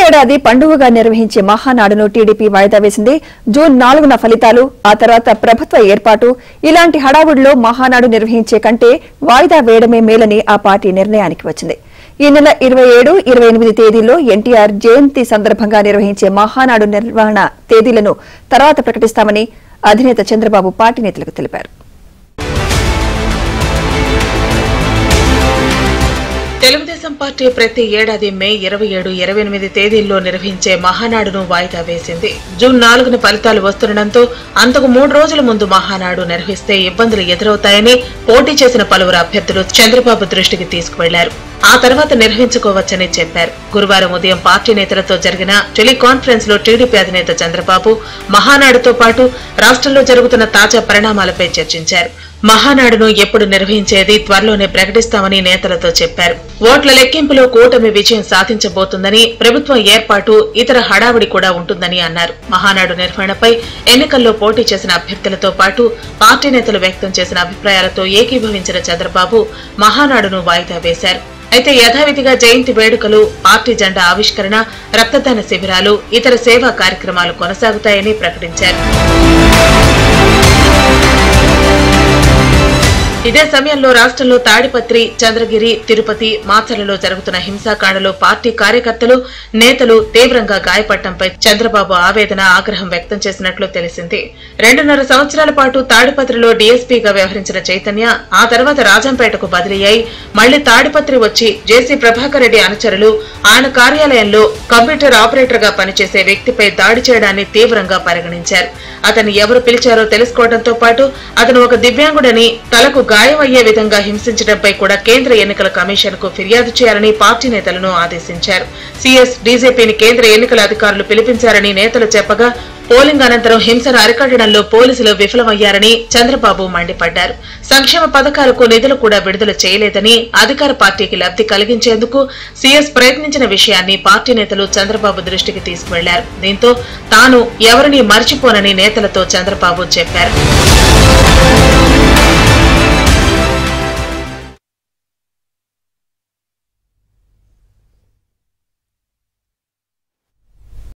ఏడాది పండుగగా నిర్వహించే మహానాడును టీడీపీ వాయిదా వేసింది. జూన్ 4న ఫలితాలు, ఆ తర్వాత ప్రభుత్వ ఏర్పాటు. ఇలాంటి హడావుడిలో మహానాడు నిర్వహించే కంటే వాయిదా వేయడమే మేలని ఆ పార్టీ నిర్ణయానికి వచ్చింది. ఈ నెల 27, 28 తేదీల్లో ఎన్టీఆర్ జయంతి సందర్భంగా నిర్వహించే మహానాడు నిర్వహణ తేదీలను తర్వాత ప్రకటిస్తామని అధినేత చంద్రబాబు పార్టీ నేతలకు తెలిపారు. తెలుగుదేశం పార్టీ ప్రతి ఏడాది మే 27, 28 తేదీల్లో నిర్వహించే మహానాడును వాయిదా వేసింది. జూన్ 4న ఫలితాలు వస్తుండటంతో అంతకు 3 రోజుల ముందు మహానాడు నిర్వహిస్తే ఇబ్బందులు ఎదురవుతాయని పోటీ చేసిన పలువురు అభ్యర్థులు చంద్రబాబు దృష్టికి తీసుకువెళ్లారు. ఆ తర్వాత నిర్వహించుకోవచ్చని చెప్పారు. గురువారం ఉదయం పార్టీ నేతలతో జరిగిన టెలికాన్ఫరెన్స్ లో టీడీపీ అధినేత చంద్రబాబు మహానాడుతో పాటు రాష్ట్రంలో జరుగుతున్న తాజా పరిణామాలపై చర్చించారు. మహానాడును ఎప్పుడు నిర్వహించేది త్వరలోనే ప్రకటిస్తామని నేతలతో చెప్పారు. ఓట్ల లెక్కింపులో కూటమి విజయం సాధించబోతుందని, ప్రభుత్వం ఏర్పాటు, ఇతర హడావుడి కూడా ఉంటుందని అన్నారు. మహానాడు నిర్వహణపై ఎన్నికల్లో పోటీ చేసిన అభ్యర్థులతో పాటు పార్టీ నేతలు వ్యక్తం చేసిన అభిప్రాయాలతో ఏకీభవించిన చంద్రబాబు మహానాడును వాయిదా వేశారు. అయితే యథావిధిగా జయంతి వేడుకలు, పార్టీ జెండా ఆవిష్కరణ, రక్తదాన శిబిరాలు, ఇతర సేవా కార్యక్రమాలు కొనసాగుతాయని ప్రకటించారు. ఇదే సమయంలో రాష్ట్రంలో తాడిపత్రి, చంద్రగిరి, తిరుపతి, మాచర్లలో జరుగుతున్న హింసాకాండలో పార్టీ కార్యకర్తలు, నేతలు తీవ్రంగా గాయపడటంపై చంద్రబాబు ఆవేదన, ఆగ్రహం వ్యక్తం చేసినట్లు తెలిసింది. 2.5 సంవత్సరాల పాటు తాడిపత్రిలో డీఎస్పీగా వ్యవహరించిన చైతన్య ఆ తర్వాత రాజంపేటకు బదిలీ అయి మళ్లీ తాడిపత్రి వచ్చి జేసీ ప్రభాకర్ రెడ్డి అనుచరులు ఆయన కార్యాలయంలో కంప్యూటర్ ఆపరేటర్ గా పనిచేసే వ్యక్తిపై దాడి చేయడాన్ని తీవ్రంగా పరిగణించారు. అతన్ని ఎవరు పిలిచారో తెలుసుకోవడంతో పాటు అతను ఒక దివ్యాంగుడని, తలకు గాయం అయ్యే విధంగా హింసించడంపై కూడా కేంద్ర ఎన్నికల కమిషన్ కు ఫిర్యాదు చేయాలని పార్టీ నేతలను ఆదేశించారు. సీఎస్, డీజీపీని కేంద్ర ఎన్నికల అధికారులు పిలిపించారని నేతలు చెప్పగా పోలింగ్ అనంతరం హింసను అరికట్టడంలో పోలీసులు విఫలమయ్యారని చంద్రబాబు మండిపడ్డారు. సంక్షేమ పథకాలకు నిధులు కూడా విడుదల చేయలేదని, అధికార పార్టీకి లబ్ధి కలిగించేందుకు సీఎస్ ప్రయత్నించిన విషయాన్ని పార్టీ నేతలు చంద్రబాబు దృష్టికి తీసుకువెళ్లారు. దీంతో తాను ఎవరిని మర్చిపోనని నేతలతో చంద్రబాబు చెప్పారు.